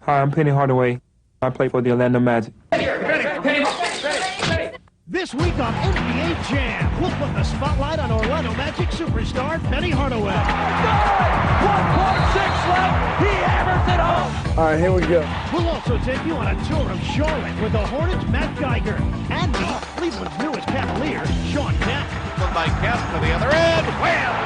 Hi, I'm Penny Hardaway. I play for the Orlando Magic. This week on NBA Jam, we'll put the spotlight on Orlando Magic superstar Penny Hardaway. 1.6 left. He hammers it home. All right, here we go. We'll also take you on a tour of Charlotte with the Hornets' Matt Geiger and meet Cleveland's newest Cavalier, Sean Kemp. By Kemp to the other end. Wham!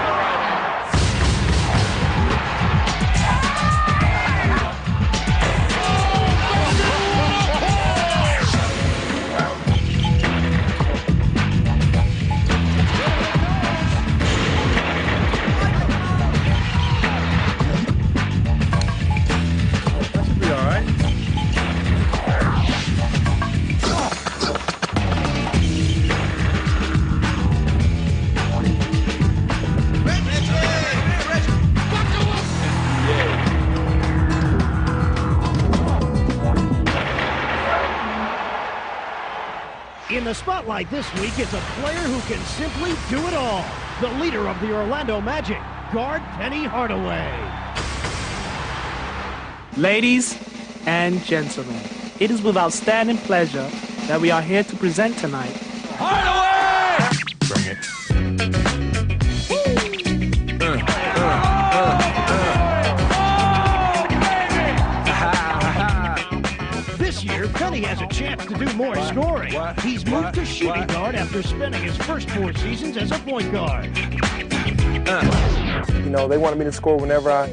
In the spotlight this week is a player who can simply do it all. The leader of the Orlando Magic, guard Penny Hardaway. Ladies and gentlemen, it is with outstanding pleasure that we are here to present tonight. Hardaway! Bring it. This year, Penny has a chance to do more scoring. He's moved to shooting guard after spending his first 4 seasons as a point guard. You know, they wanted me to score whenever I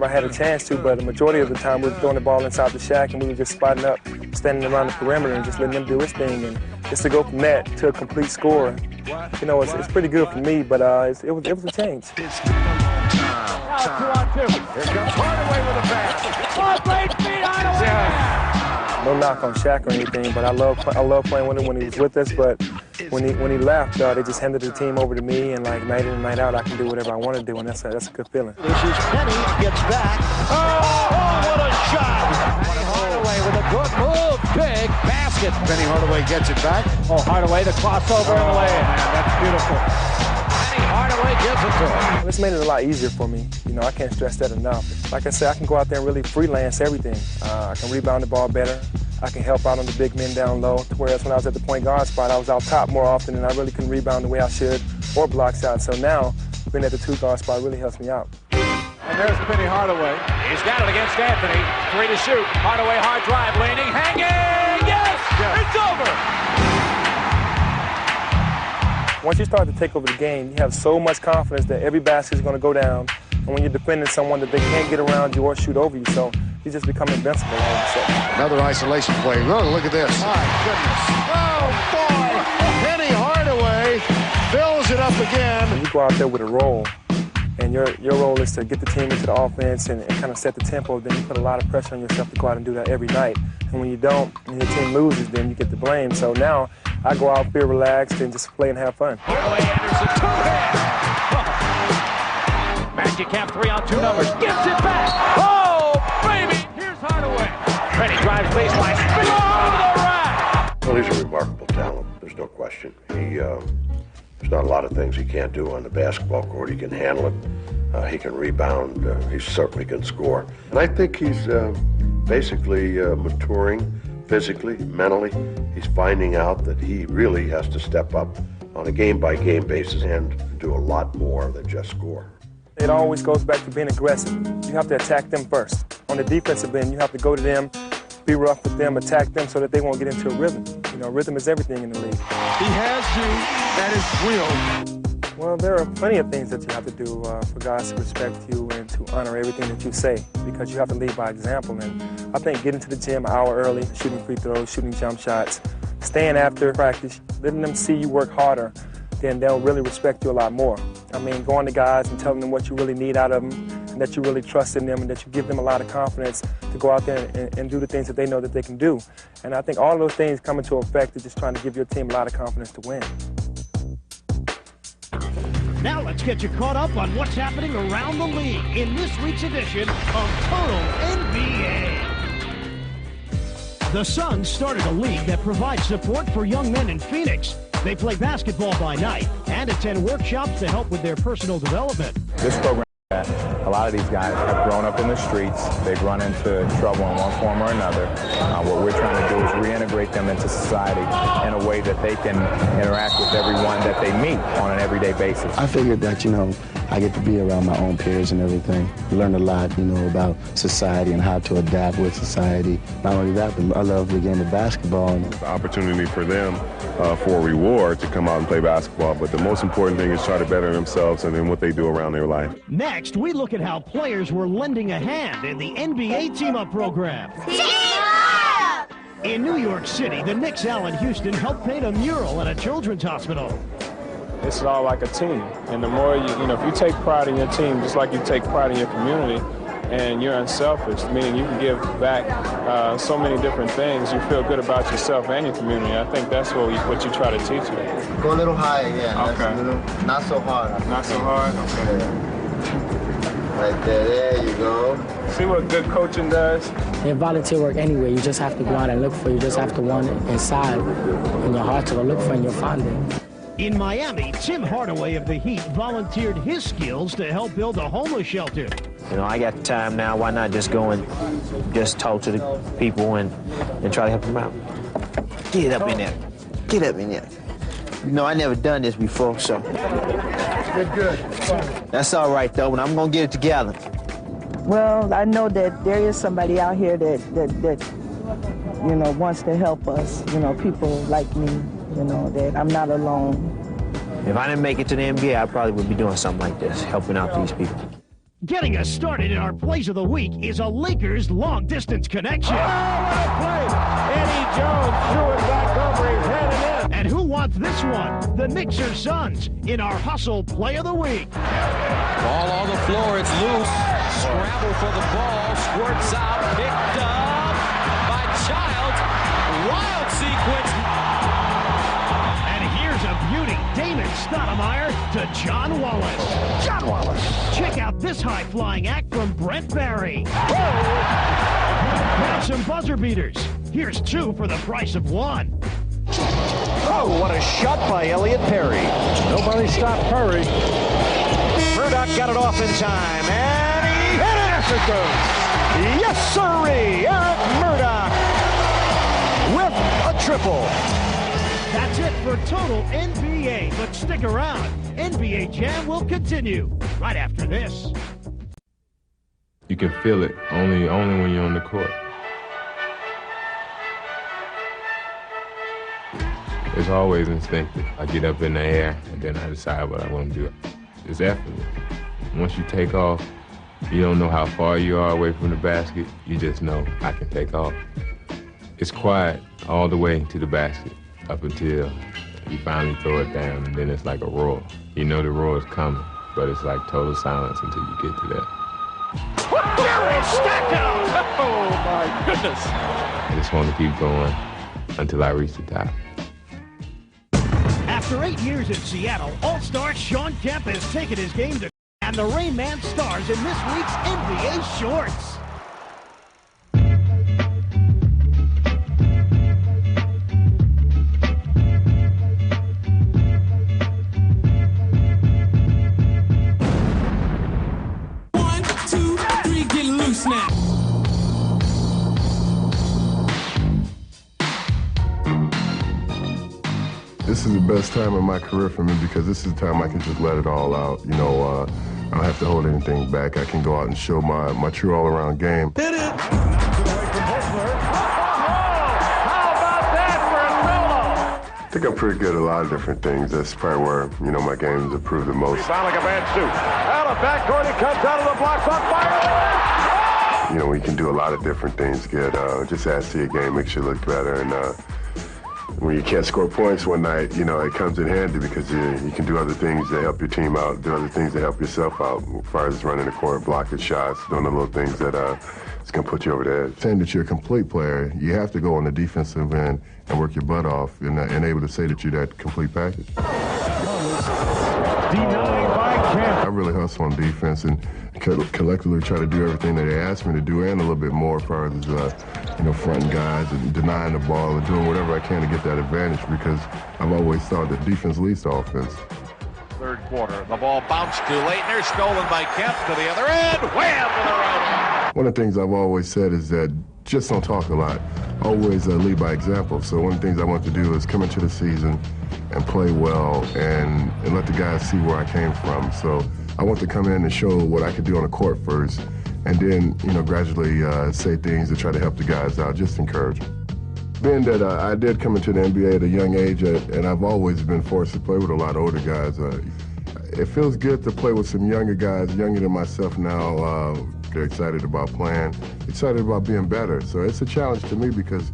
had a chance to, but the majority of the time we were throwing the ball inside the shack and we were just spotting up, standing around the perimeter and just letting them do his thing. And just to go from that to a complete score, you know, it's pretty good for me, but it was a change. Now 2-on-2. Here comes Hardaway with a pass. Oh, great feet, Hardaway! No knock on Shaq or anything, but I love playing with him when he was with us. But when he left, they just handed the team over to me, and like night in and night out, I can do whatever I want to do, and that's a good feeling. This is Penny gets back. Oh, what a shot! Penny Hardaway with a good move. Big basket. Penny Hardaway gets it back. Oh, Hardaway, the crossover and the lay-in. Man, that's beautiful. Penny Hardaway gives it to him. It's made it a lot easier for me. You know, I can't stress that enough. Like I said, I can go out there and really freelance everything. I can rebound the ball better. I can help out on the big men down low, whereas when I was at the point guard spot, I was out top more often and I really couldn't rebound the way I should or block shots. So now, being at the 2 guard spot really helps me out. And there's Penny Hardaway. He's got it against Anthony. 3 to shoot. Hardaway hard drive, leaning, hanging. Yes! It's over! Once you start to take over the game, you have so much confidence that every basket is going to go down. And when you're defending someone that they can't get around you or shoot over you, so you just become invincible all of a sudden. Another isolation play. Oh, look at this. My goodness. Oh, boy! Penny Hardaway fills it up again. When you go out there with a role, and your role is to get the team into the offense and kind of set the tempo, then you put a lot of pressure on yourself to go out and do that every night. And when you don't, and your team loses, then you get the blame. So now I go out, feel relaxed, and just play and have fun. Hardaway, Anderson, 2-hand. Magic have 3-on-2 numbers. Gets it back. Oh, baby! Here's Hardaway. Penny drives baseline. Below the rack. Well, he's a remarkable talent. There's no question. There's not a lot of things he can't do on the basketball court. He can handle it. He can rebound. He certainly can score. And I think he's basically maturing physically, mentally. He's finding out that he really has to step up on a game-by-game basis and do a lot more than just score. It always goes back to being aggressive. You have to attack them first. On the defensive end, you have to go to them, be rough with them, attack them so that they won't get into a rhythm. You know, rhythm is everything in the league. He has you at his will. Well, there are plenty of things that you have to do for guys to respect you and to honor everything that you say, because you have to lead by example. And I think getting to the gym an hour early, shooting free throws, shooting jump shots, staying after practice, letting them see you work harder, then they'll really respect you a lot more. I mean, going to guys and telling them what you really need out of them, and that you really trust in them, and that you give them a lot of confidence to go out there and do the things that they know that they can do. And I think all those things come into effect to just trying to give your team a lot of confidence to win. Now let's get you caught up on what's happening around the league in this week's edition of Total NBA. The Suns started a league that provides support for young men in Phoenix. They play basketball by night and attend workshops to help with their personal development. This program A lot of these guys have grown up in the streets. They've run into trouble in one form or another. What we're trying to do is reintegrate them into society in a way that they can interact with everyone that they meet on an everyday basis. I figured that, I get to be around my own peers and everything. Learn a lot, about society and how to adapt with society. Not only that, but I love the game of basketball. The opportunity for them for a reward to come out and play basketball, but the most important thing is try to better themselves and then what they do around their life. Next, we look at how players were lending a hand in the NBA Team-Up program. Team-Up! In New York City, the Knicks Allen Houston helped paint a mural at a children's hospital. It's all like a team, and the more if you take pride in your team, just like you take pride in your community, and you're unselfish, meaning you can give back so many different things. You feel good about yourself and your community. I think that's what you try to teach them. Go a little higher, yeah. Okay. Not so hard. Not so hard? Okay. Yeah. Right there you go. See what good coaching does? In volunteer work anyway, you just have to go out and look for it. You just have to want it inside in your heart to go look for it, and you'll find it. In Miami, Tim Hardaway of the Heat volunteered his skills to help build a homeless shelter. I got time now. Why not just go and just talk to the people and try to help them out? Get up in there. Get up in there. I never done this before, so. Good. That's all right, though, and I'm going to get it together. Well, I know that there is somebody out here that wants to help us, people like me, that I'm not alone. If I didn't make it to the NBA, I probably would be doing something like this, helping out these people. Getting us started in our Plays of the Week is a Lakers long-distance connection. Oh, what a play! Eddie Jones threw it back over his head and in. And who wants this one? The Knicks or Suns in our Hustle Play of the Week. Ball on the floor, it's loose. Scramble for the ball, squirts out, picked up by Childs. Wild sequence. And here's a beauty. Damon Stoudemire to John Wallace. John Wallace. Check out this high-flying act from Brent Barry. Now some buzzer beaters. Here's two for the price of one. Oh, what a shot by Elliot Perry. Nobody stopped Perry. Murdoch got it off in time, and he hit it. Yes, it goes. Yes, sirree. Eric Murdoch with a triple. That's it for Total NBA, but stick around. NBA Jam will continue right after this. You can feel it only when you're on the court. It's always instinctive. I get up in the air and then I decide what I want to do. It's effortless. Once you take off, you don't know how far you are away from the basket. You just know I can take off. It's quiet all the way to the basket up until you finally throw it down, and then it's like a roar. You know the roar is coming, but it's like total silence until you get to that. Jerry Stackhouse! Oh, my goodness. I just want to keep going until I reach the top. After 8 years in Seattle, All-Star Sean Kemp has taken his game to and the Rain Man stars in this week's NBA Shorts. One, two, three, get loose now. This is the best time in my career for me because this is the time I can just let it all out. I don't have to hold anything back. I can go out and show my true all-around game. Hit it! How about that for Melo? I think I'm pretty good at a lot of different things. That's probably where, my game's improved the most. Sound like a bad suit. Out of backcourt, he comes out of the blocks on fire. You can do a lot of different things. Just adds to your game, makes you look better. And when you can't score points one night, it comes in handy because you can do other things that help your team out, do other things that help yourself out, as far as running the court, blocking shots, doing the little things that it's going to put you over the edge. Saying that you're a complete player, you have to go on the defensive end and work your butt off and able to say that you're that complete package. Denied by Kemp. I really hustle on defense and collectively try to do everything that they ask me to do and a little bit more as far as, fronting guys and denying the ball and doing whatever I can to get that advantage because I've always thought that defense leads to offense. third quarter. The ball bounced to Leitner, stolen by Kemp to the other end. Wham with a right. One of the things I've always said is that just don't talk a lot. Always lead by example. So one of the things I want to do is come into the season and play well and let the guys see where I came from. So I want to come in and show what I could do on the court first, and then, gradually say things to try to help the guys out, just encourage them. Being that I did come into the NBA at a young age, and I've always been forced to play with a lot of older guys, it feels good to play with some younger guys, younger than myself now. They're excited about playing, excited about being better. So it's a challenge to me because,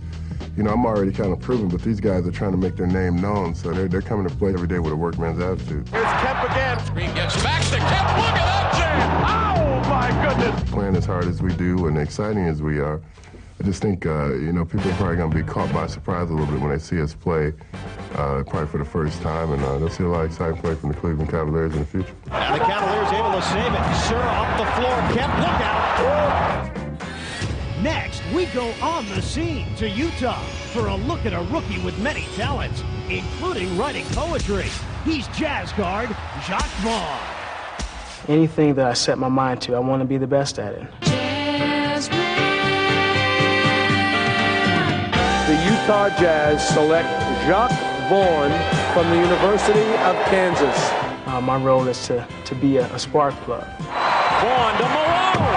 I'm already kind of proven, but these guys are trying to make their name known, so they're coming to play every day with a workman's attitude. Here's Kemp again. Screen gets back to Kemp. Look at that jam. Oh, my goodness. Playing as hard as we do and exciting as we are, I just think, people are probably going to be caught by surprise a little bit when they see us play, probably for the first time, and they'll see a lot of exciting play from the Cleveland Cavaliers in the future. And the Cavaliers able to save it. Sir up the floor. Kemp, look out. Next, we go on the scene to Utah for a look at a rookie with many talents, including writing poetry. He's Jazz guard Jacques Vaughn. Anything that I set my mind to, I want to be the best at it. The Utah Jazz select Jacques Vaughn from the University of Kansas. My role is to be a spark plug. Vaughn to Malone.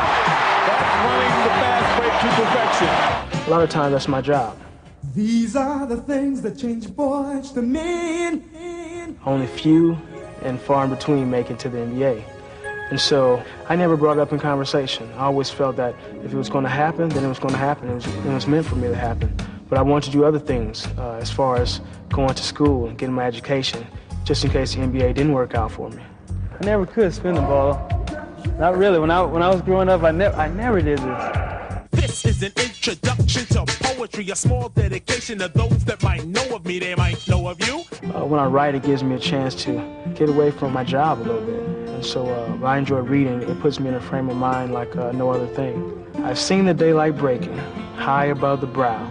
That's running the fast break to perfection. A lot of times, that's my job. These are the things that change boys to men. Only few and far in between make it to the NBA. And so I never brought it up in conversation. I always felt that if it was going to happen, then it was going to happen. It was meant for me to happen. But I wanted to do other things as far as going to school and getting my education, just in case the NBA didn't work out for me. I never could spin the ball. Not really. When I was growing up, I never did this. This is an introduction to poetry, a small dedication to those that might know of me, they might know of you. When I write, it gives me a chance to get away from my job a little bit. And so I enjoy reading. It puts me in a frame of mind like no other thing. I've seen the daylight breaking, high above the brow.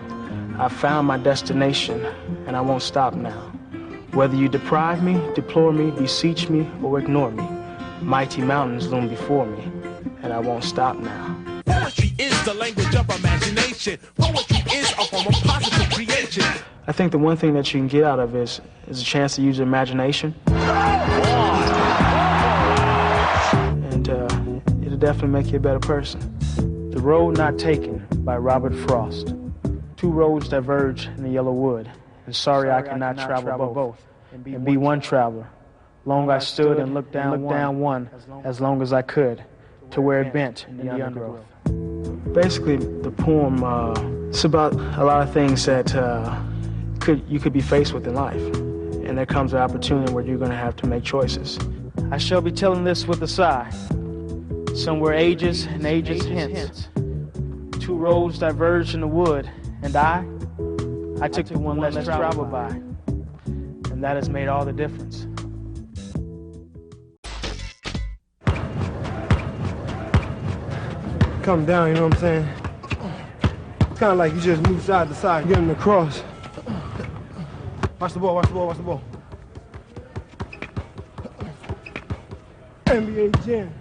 I've found my destination, and I won't stop now. Whether you deprive me, deplore me, beseech me, or ignore me, mighty mountains loom before me, and I won't stop now. Poetry is the language of imagination. Poetry is a form of positive creation. I think the one thing that you can get out of it is a chance to use your imagination. And it'll definitely make you a better person. The Road Not Taken by Robert Frost. Two roads diverge in the yellow wood, and sorry I cannot travel both, and be one traveler. Long I stood and looked down one as long as I could, to where it bent in the undergrowth. Basically, the poem, it's about a lot of things that you could be faced with in life, and there comes an opportunity where you're going to have to make choices. I shall be telling this with a sigh, somewhere ages and ages hence. Two roads diverged in the wood, and I took the one less traveled by, and that has made all the difference. Come down, you know what I'm saying? It's kind of like you just move side to side, get him across. Watch the ball, watch the ball, watch the ball. NBA Jam.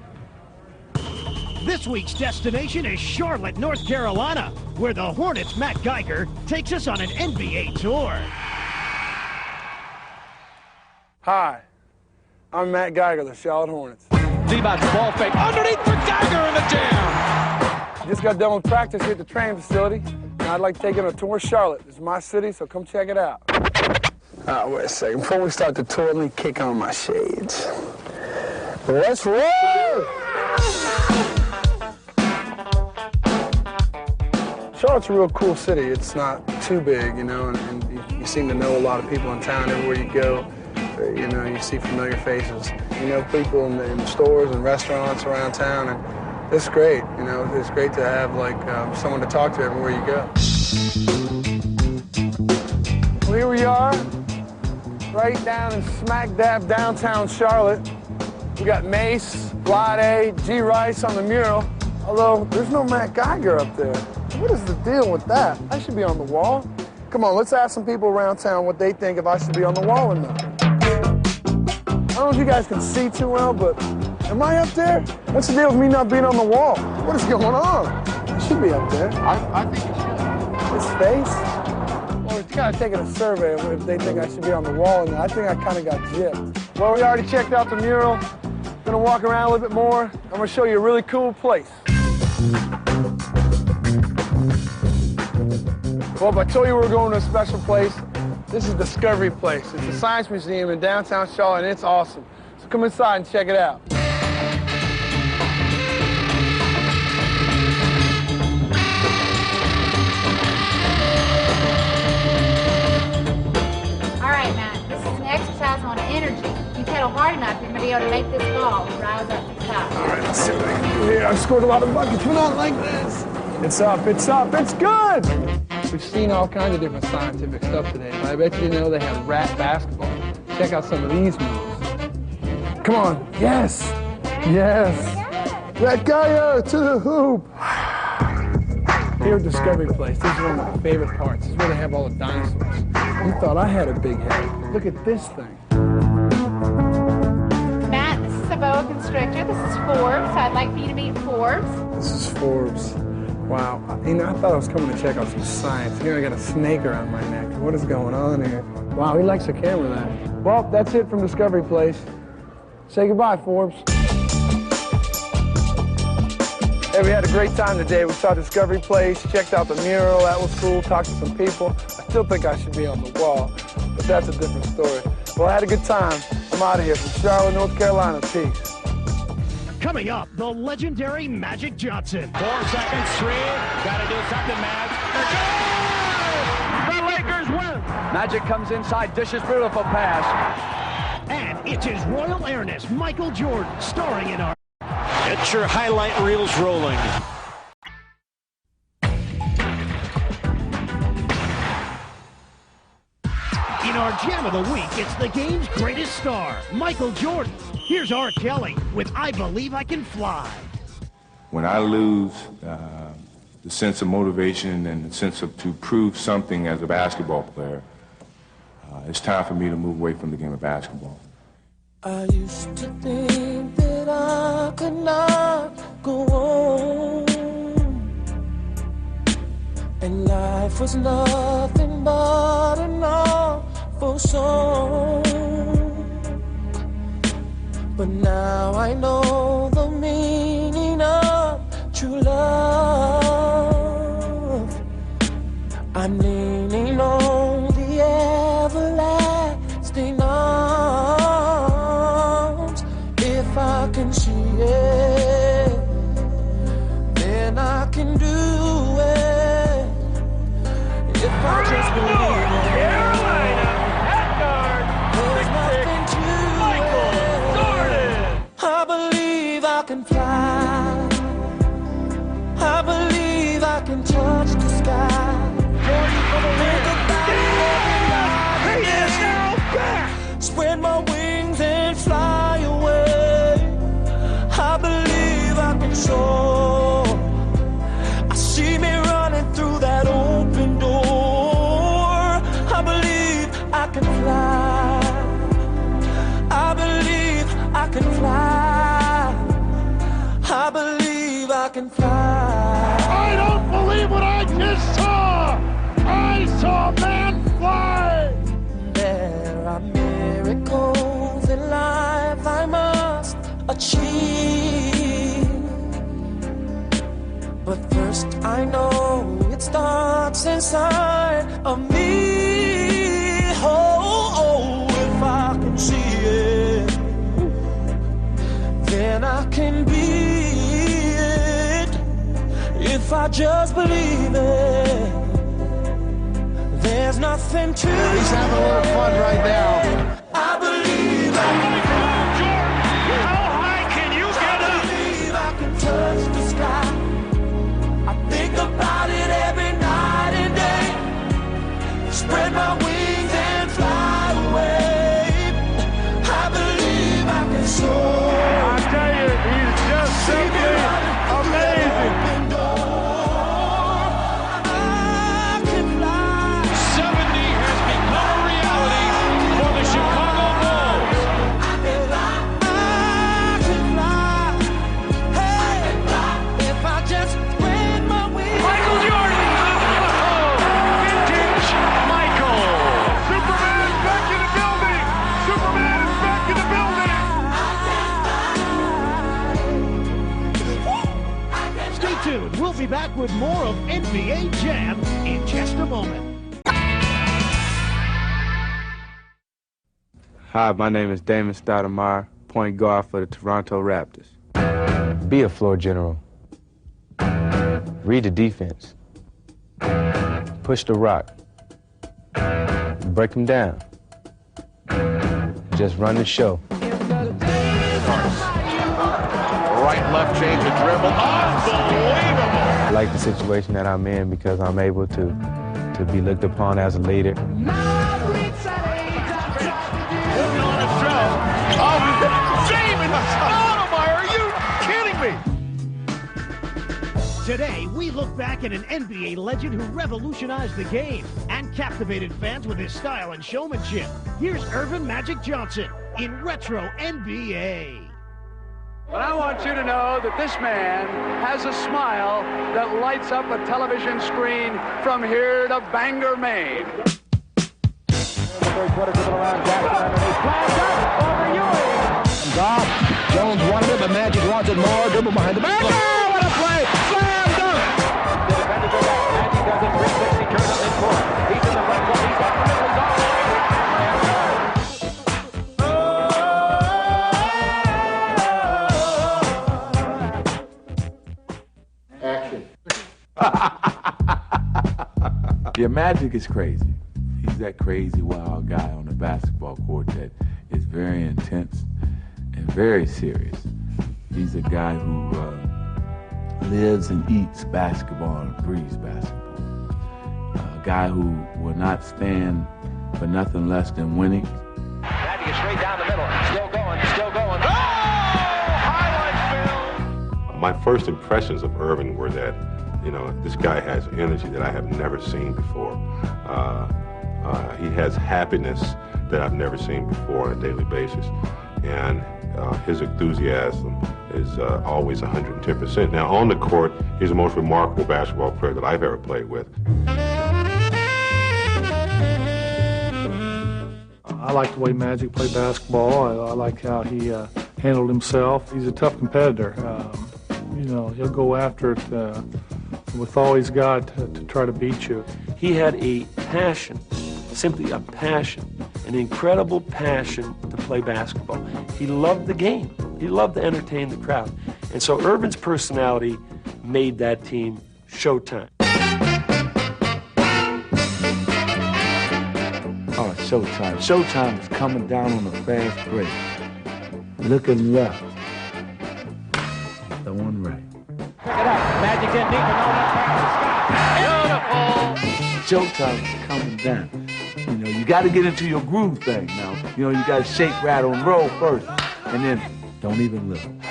This week's destination is Charlotte, North Carolina, where the Hornets' Matt Geiger takes us on an NBA tour. Hi, I'm Matt Geiger, the Charlotte Hornets. D-Bot's ball fake underneath for Geiger in the jam. Just got done with practice here at the training facility, and I'd like to take you on a tour of Charlotte. This is my city, so come check it out. Wait a second. Before we start the tour, let me kick on my shades. Let's roll! Charlotte's a real cool city. It's not too big, you know, and you seem to know a lot of people in town everywhere you go. You know, you see familiar faces. You know people in stores and restaurants around town, and it's great. You know, it's great to have, like, someone to talk to everywhere you go. Well, here we are, right down in smack dab downtown Charlotte. We got Mace, Vlade, G. Rice on the mural, although there's no Matt Geiger up there. What is the deal with that? I should be on the wall. Come on, let's ask some people around town what they think if I should be on the wall or not. I don't know if you guys can see too well, but am I up there? What's the deal with me not being on the wall? What is going on? I should be up there. I think you should. His face? Well, it's kind of taking a survey of if they think I should be on the wall, and I think I kind of got gypped. Well, we already checked out the mural. Gonna walk around a little bit more. I'm gonna show you a really cool place. Well, if I told you we were going to a special place, this is Discovery Place. It's a science museum in downtown Charlotte, and it's awesome. So come inside and check it out. All right, Matt, this is an exercise on energy. If you pedal hard enough, you're going to be able to make this ball rise up to the top. All right, let's see what I can do here. I've scored a lot of buckets, but not like this. It's up, it's up, it's good! We've seen all kinds of different scientific stuff today, but I bet you didn't know they have rat basketball. Check out some of these moves. Come on, yes, yes. That guy to the hoop. Here at Discovery Place, this is one of my favorite parts. This is where they have all the dinosaurs. You thought I had a big head. Look at this thing. Matt, this is a boa constrictor. This is Forbes. I'd like for you to meet Forbes. This is Forbes. Wow, you know, I thought I was coming to check out some science. Here I got a snake around my neck. What is going on here? Wow, he likes the camera there. Well, that's it from Discovery Place. Say goodbye, Forbes. Hey, we had a great time today. We saw Discovery Place, checked out the mural. That was cool, talked to some people. I still think I should be on the wall, but that's a different story. Well, I had a good time. I'm out of here from Charlotte, North Carolina. Peace. Coming up, the legendary Magic Johnson. 4 seconds, 3. Got to do something, Mag. The Lakers win. Magic comes inside, dishes, beautiful pass. And it's his royal airness, Michael Jordan, starring in our... Get your highlight reels rolling. In our Jam of the Week, it's the game's greatest star, Michael Jordan. Here's R. Kelly with I Believe I Can Fly. When I lose the sense of motivation and the sense of to prove something as a basketball player, it's time for me to move away from the game of basketball. I used to think that I could not go on, and life was nothing but an awful song. But now I know the meaning of true love. I'm leaning on the everlasting arms. If I can see it, then I can do it. If I just believe it. Carolina, at guard, there's nothing to it. I believe I can fly. I believe I can touch the sky. Spread my wings and fly away. I believe I can soar. I see me running through that open door. I believe I can fly. I believe I can fly. I believe I can fly. I don't believe what I just saw. I saw a man fly. There are miracles in life I must achieve. But first I know it starts inside of me. Oh, if I can see it, then I can be it. If I just believe it, there's nothing to it. He's having a little fun right now. I believe I can fly. How high can you get up? I believe I can touch the sky. I think about it every night and day. Spread my wings and fly away. I believe I can soar. I tell you, he's just simply amazing. tuned. We'll be back with more of NBA Jam in just a moment. Hi, my name is Damon Stoudemire, point guard for the Toronto Raptors. Be a floor general. Read the defense. Push the rock. Break them down. Just run the show. Right, left, change of dribble. Unbelievable! I like the situation that I'm in because I'm able to be looked upon as a leader. Today, we look back at an NBA legend who revolutionized the game and captivated fans with his style and showmanship. Here's Earvin Magic Johnson in Retro NBA. But I want you to know that this man has a smile that lights up a television screen from here to Bangor, Maine. Third quarter dribble around Jackson underneath. Flash up over Ewing. Off. Jones wanted it, but Magic wants it more. Dribble behind the back. Oh, what a play! Slam dunk! The defender goes out. Magic does it. 360 turns up in court. He's in the right one. He's got the middle. He's all the way. Yeah, Magic is crazy. He's that crazy, wild guy on the basketball court that is very intense and very serious. He's a guy who lives and eats basketball and breathes basketball. A guy who will not stand for nothing less than winning. Magic is straight down the middle. Still going, still going. Oh! Highlight film! My first impressions of Earvin were that, you know, this guy has energy that I have never seen before. He has happiness that I've never seen before on a daily basis. And his enthusiasm is always 110%. Now, on the court, he's the most remarkable basketball player that I've ever played with. I like the way Magic played basketball. I like how he handled himself. He's a tough competitor. You know, he'll go after it with all he's got to try to beat you. He had a passion, simply a passion, an incredible passion to play basketball. He loved the game. He loved to entertain the crowd. And so Earvin's personality made that team Showtime. Oh, Showtime. Showtime is coming down on a fast break. Looking left. The one right. Check it out. Magic's in deep and no one passes. Beautiful. Showtime is coming down. You know, you got to get into your groove thing now. You know, you got to shake, rattle, and roll first. And then don't even look. McLean's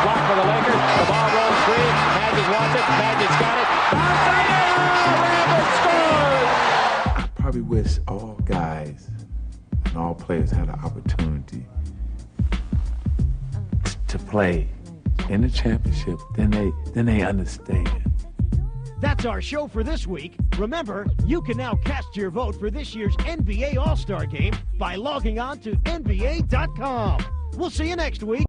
blocked for the Lakers. The ball rolls free. Magic wants it. Magic's got it. I probably wish all guys and all players had an opportunity to play in the championship. Then they understand. That's our show for this week. Remember, you can now cast your vote for this year's NBA All-Star Game by logging on to NBA.com. We'll see you next week.